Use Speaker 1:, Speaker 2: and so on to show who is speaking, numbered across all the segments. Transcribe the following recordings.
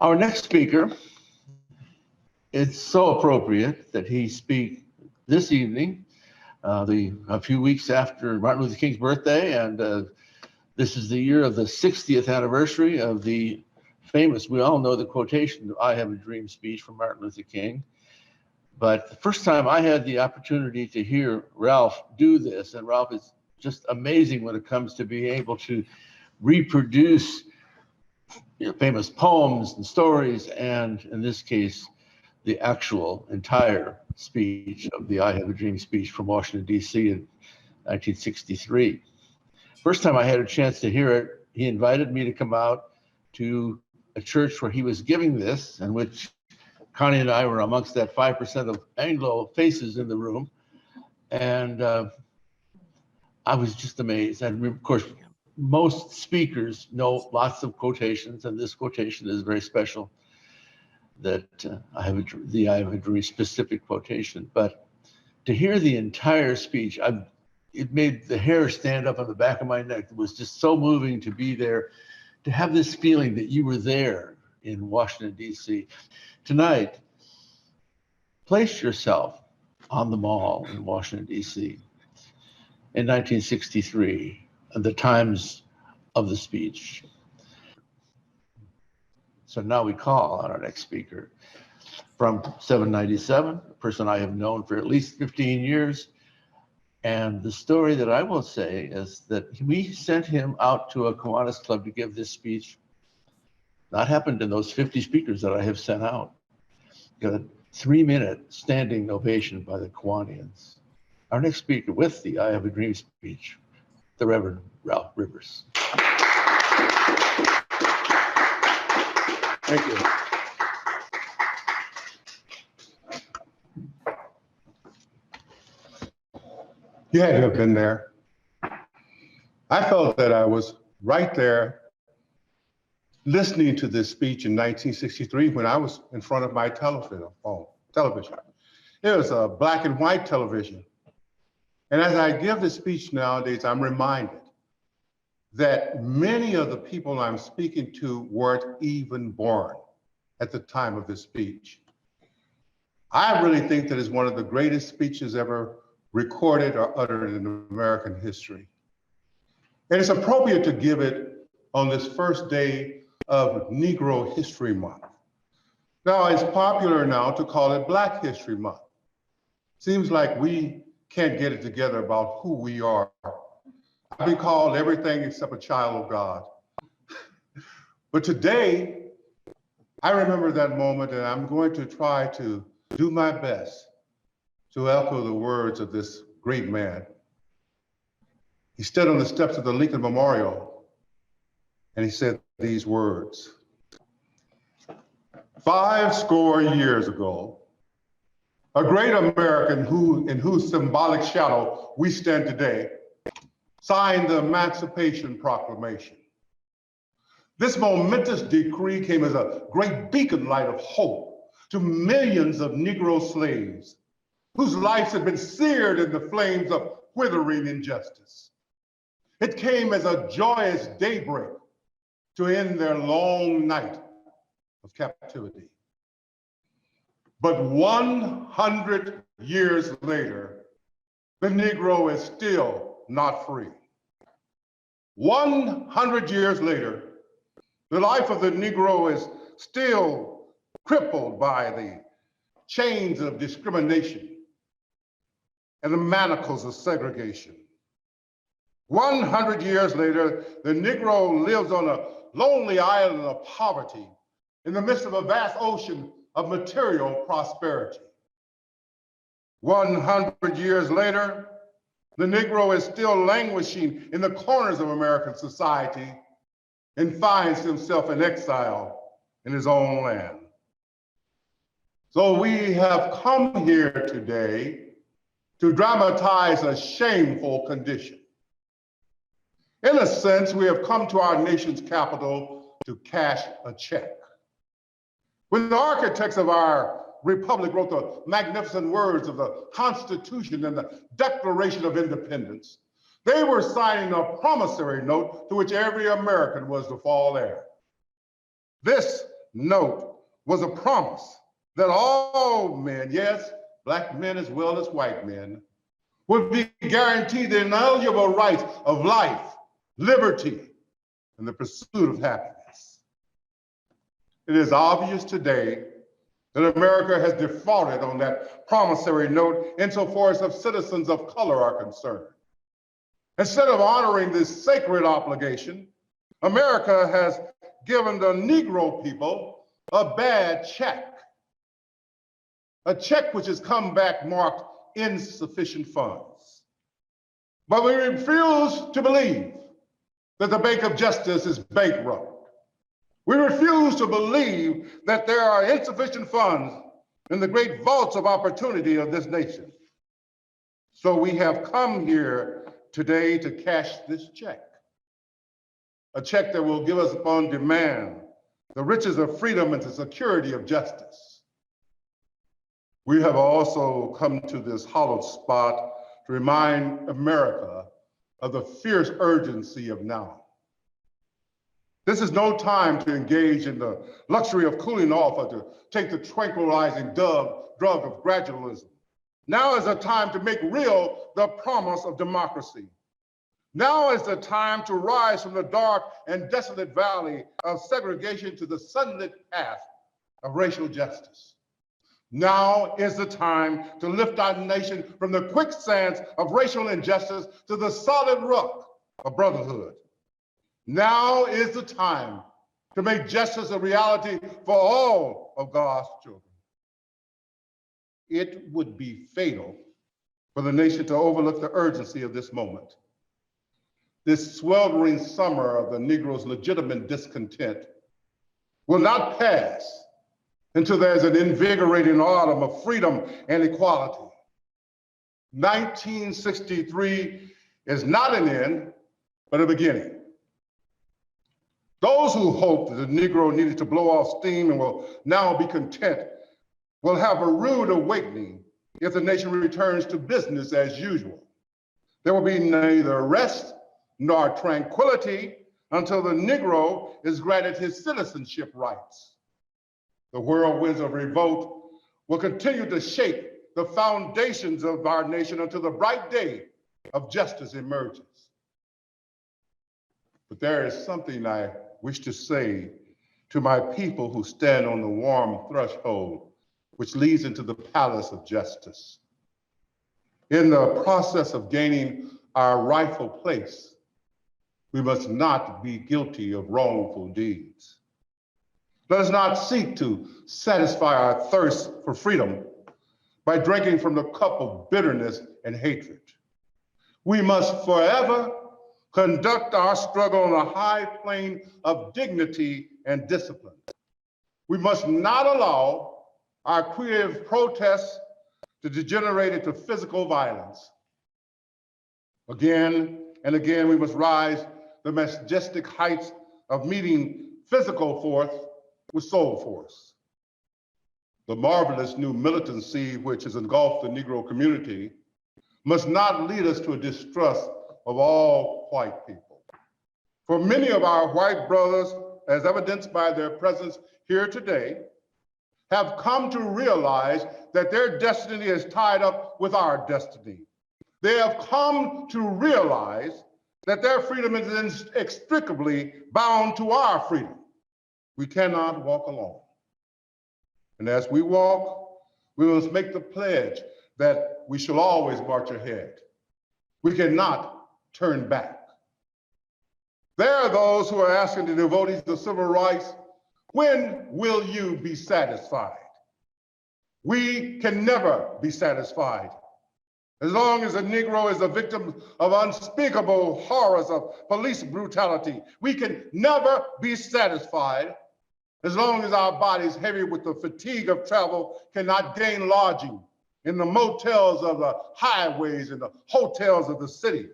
Speaker 1: Our next speaker, it's so appropriate that he speak this evening, a few weeks after Martin Luther King's birthday, and this is the year of the 60th anniversary of the famous, we all know the quotation, "I Have a Dream" speech from Martin Luther King. But the first time I had the opportunity to hear Ralph do this, and Ralph is just amazing when it comes to being able to reproduce famous poems and stories, and in this case, the actual entire speech of the "I Have a Dream" speech from Washington, D.C. in 1963. First time I had a chance to hear it, he invited me to come out to a church where he was giving this, in which Connie and I were amongst that 5% of Anglo faces in the room. And I was just amazed. And of course, most speakers know lots of quotations, and this quotation is very special. That I have a very specific quotation, but to hear the entire speech, it made the hair stand up on the back of my neck. It was just so moving to be there, to have this feeling that you were there in Washington, D.C. Tonight, place yourself on the Mall in Washington, D.C. in 1963, at the times of the speech. So now we call on our next speaker from 797, a person I have known for at least 15 years. And the story that I will say is that we sent him out to a Kiwanis club to give this speech. That happened in those 50 speakers that I have sent out. Got a 3-minute standing ovation by the Kiwanians. Our next speaker with the "I Have a Dream" speech, the Reverend Ralph Rivers. Thank you.
Speaker 2: You had to have been there. I felt that I was right there listening to this speech in 1963 when I was in front of my television. It was a black and white television. And as I give this speech nowadays, I'm reminded that many of the people I'm speaking to weren't even born at the time of this speech. I really think that it's one of the greatest speeches ever recorded or uttered in American history. And it's appropriate to give it on this first day of Negro History Month. Now, it's popular now to call it Black History Month. Seems like we can't get it together about who we are. I've been called everything except a child of God. But today, I remember that moment, and I'm going to try to do my best to echo the words of this great man. He stood on the steps of the Lincoln Memorial, and he said these words: 50 years ago, a great American in whose symbolic shadow we stand today signed the Emancipation Proclamation. This momentous decree came as a great beacon light of hope to millions of Negro slaves whose lives had been seared in the flames of withering injustice. It came as a joyous daybreak to end their long night of captivity. But 100 years later, the Negro is still not free. 100 years later, the life of the Negro is still crippled by the chains of discrimination and the manacles of segregation. 100 years later, the Negro lives on a lonely island of poverty in the midst of a vast ocean of material prosperity. 100 years later, the Negro is still languishing in the corners of American society and finds himself in exile in his own land. So we have come here today to dramatize a shameful condition. In a sense, we have come to our nation's capital to cash a check. When the architects of our republic wrote the magnificent words of the Constitution and the Declaration of Independence, they were signing a promissory note to which every American was to fall heir. This note was a promise that all men, yes, black men as well as white men, would be guaranteed the inalienable rights of life, liberty, and the pursuit of happiness. It is obvious today that America has defaulted on that promissory note insofar as citizens of color are concerned. Instead of honoring this sacred obligation, America has given the Negro people a bad check, a check which has come back marked insufficient funds. But we refuse to believe that the Bank of Justice is bankrupt. We refuse to believe that there are insufficient funds in the great vaults of opportunity of this nation. So we have come here today to cash this check, a check that will give us upon demand the riches of freedom and the security of justice. We have also come to this hallowed spot to remind America of the fierce urgency of now. This is no time to engage in the luxury of cooling off or to take the tranquilizing drug of gradualism. Now is the time to make real the promise of democracy. Now is the time to rise from the dark and desolate valley of segregation to the sunlit path of racial justice. Now is the time to lift our nation from the quicksands of racial injustice to the solid rock of brotherhood. Now is the time to make justice a reality for all of God's children. It would be fatal for the nation to overlook the urgency of this moment. This sweltering summer of the Negro's legitimate discontent will not pass until there's an invigorating autumn of freedom and equality. 1963 is not an end, but a beginning. Those who hoped that the Negro needed to blow off steam and will now be content will have a rude awakening if the nation returns to business as usual. There will be neither rest nor tranquility until the Negro is granted his citizenship rights. The whirlwinds of revolt will continue to shake the foundations of our nation until the bright day of justice emerges. But there is something I wish to say to my people who stand on the warm threshold which leads into the palace of justice. In the process of gaining our rightful place, we must not be guilty of wrongful deeds. Let us not seek to satisfy our thirst for freedom by drinking from the cup of bitterness and hatred. We must forever conduct our struggle on a high plane of dignity and discipline. We must not allow our creative protests to degenerate into physical violence. Again and again, we must rise the majestic heights of meeting physical force with soul force. The marvelous new militancy which has engulfed the Negro community must not lead us to a distrust of all white people. For many of our white brothers, as evidenced by their presence here today, have come to realize that their destiny is tied up with our destiny. They have come to realize that their freedom is inextricably bound to our freedom. We cannot walk alone. And as we walk, we must make the pledge that we shall always march ahead. We cannot turn back. There are those who are asking the devotees of civil rights, when will you be satisfied? We can never be satisfied. As long as a Negro is a victim of unspeakable horrors of police brutality, we can never be satisfied. As long as our bodies, heavy with the fatigue of travel, cannot gain lodging in the motels of the highways and the hotels of the city,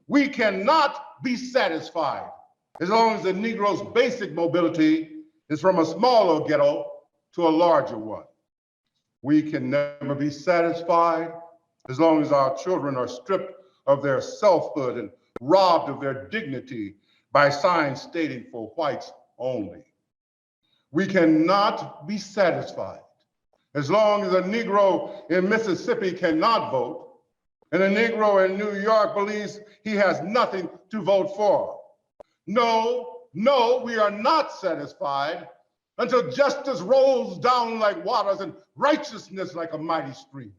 Speaker 2: we cannot be satisfied. As long as the Negro's basic mobility is from a smaller ghetto to a larger one. We can never be satisfied as long as our children are stripped of their selfhood and robbed of their dignity by signs stating for whites only. We cannot be satisfied as long as a Negro in Mississippi cannot vote and a Negro in New York believes he has nothing to vote for. No, we are not satisfied until justice rolls down like waters and righteousness like a mighty stream.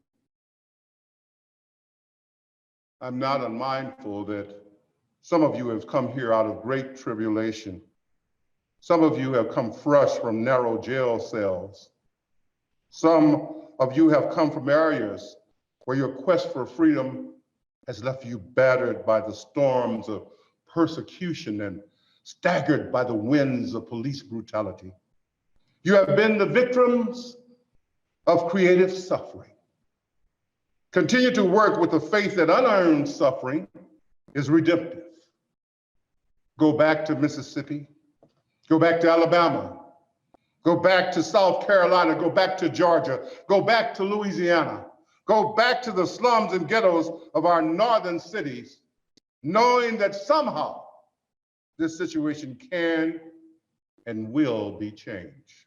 Speaker 2: I'm not unmindful that some of you have come here out of great tribulation. Some of you have come fresh from narrow jail cells. Some of you have come from areas where your quest for freedom has left you battered by the storms of persecution and staggered by the winds of police brutality. You have been the victims of creative suffering. Continue to work with the faith that unearned suffering is redemptive. Go back to Mississippi, go back to Alabama, go back to South Carolina, go back to Georgia, go back to Louisiana, go back to the slums and ghettos of our northern cities, knowing that somehow this situation can and will be changed.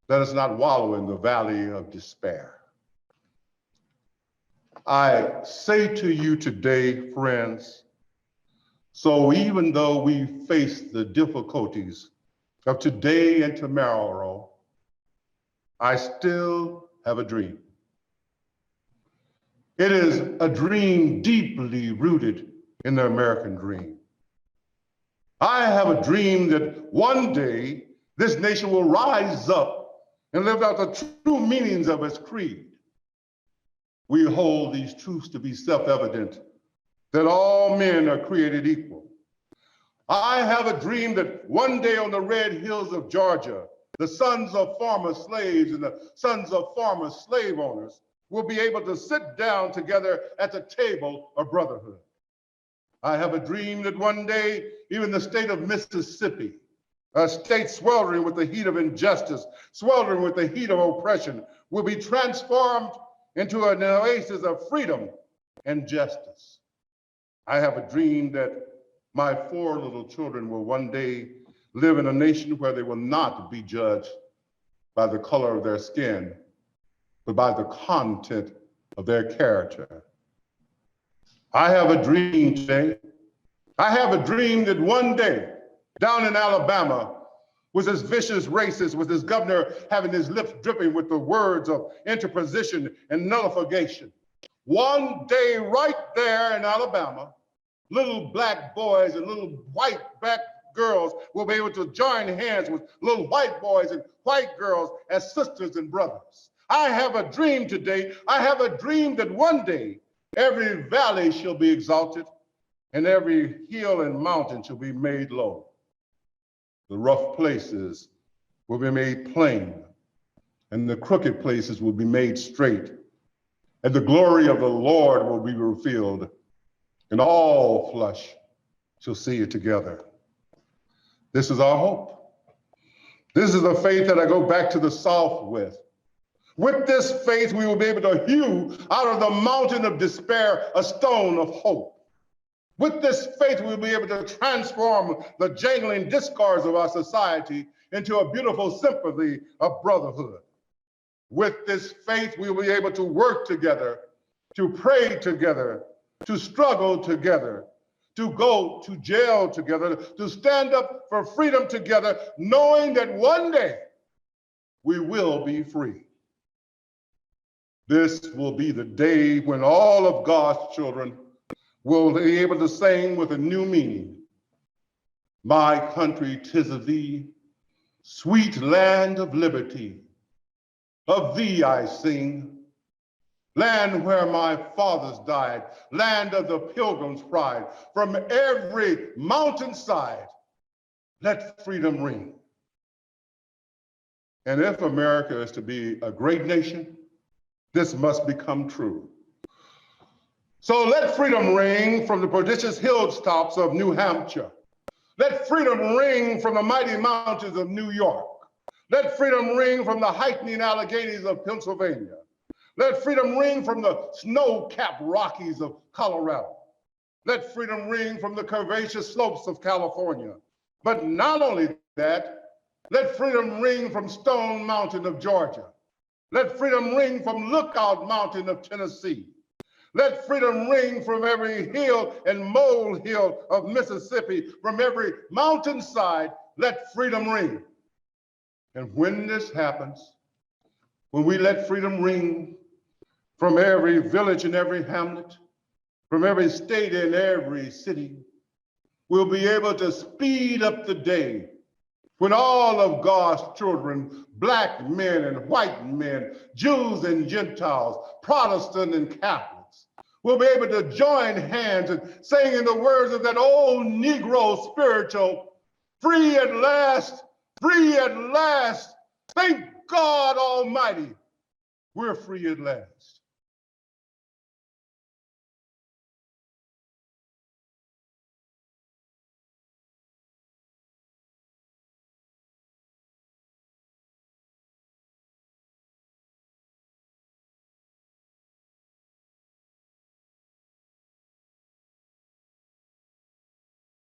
Speaker 2: Let us not wallow in the valley of despair. I say to you today, friends, so even though we face the difficulties of today and tomorrow, I still have a dream. It is a dream deeply rooted in the American dream. I have a dream that one day this nation will rise up and live out the true meanings of its creed. We hold these truths to be self-evident, that all men are created equal. I have a dream that one day on the red hills of Georgia, the sons of former slaves and the sons of former slave owners will be able to sit down together at the table of brotherhood. I have a dream that one day, even the state of Mississippi, a state sweltering with the heat of injustice, sweltering with the heat of oppression, will be transformed into an oasis of freedom and justice. I have a dream that my 4 little children will one day live in a nation where they will not be judged by the color of their skin, but by the content of their character. I have a dream today. I have a dream that one day down in Alabama, with this vicious racist, with this governor having his lips dripping with the words of interposition and nullification. One day right there in Alabama, little black boys and little white black girls will be able to join hands with little white boys and white girls as sisters and brothers. I have a dream today. I have a dream that one day every valley shall be exalted and every hill and mountain shall be made low. The rough places will be made plain, and the crooked places will be made straight, and the glory of the Lord will be revealed, and all flesh shall see it together. This is our hope. This is the faith that I go back to the South with. With this faith, we will be able to hew out of the mountain of despair a stone of hope. With this faith, we'll be able to transform the jangling discords of our society into a beautiful symphony of brotherhood. With this faith, we'll be able to work together, to pray together, to struggle together, to go to jail together, to stand up for freedom together, knowing that one day we will be free. This will be the day when all of God's children will be able to sing with a new meaning. My country, 'tis of thee, sweet land of liberty. Of thee I sing, land where my fathers died, land of the pilgrim's pride. From every mountainside, let freedom ring. And if America is to be a great nation, this must become true. So let freedom ring from the prodigious hilltops of New Hampshire. Let freedom ring from the mighty mountains of New York. Let freedom ring from the heightening Alleghanies of Pennsylvania. Let freedom ring from the snow-capped Rockies of Colorado. Let freedom ring from the curvaceous slopes of California. But not only that, Let freedom ring from Stone Mountain of Georgia. Let freedom ring from Lookout Mountain of Tennessee. Let freedom ring from every hill and molehill of Mississippi, from every mountainside. Let freedom ring. And when this happens, when we let freedom ring from every village and every hamlet, from every state and every city, we'll be able to speed up the day when all of God's children, black men and white men, Jews and Gentiles, Protestant and Catholics, will be able to join hands and sing in the words of that old Negro spiritual, free at last, free at last. Thank God Almighty, we're free at last.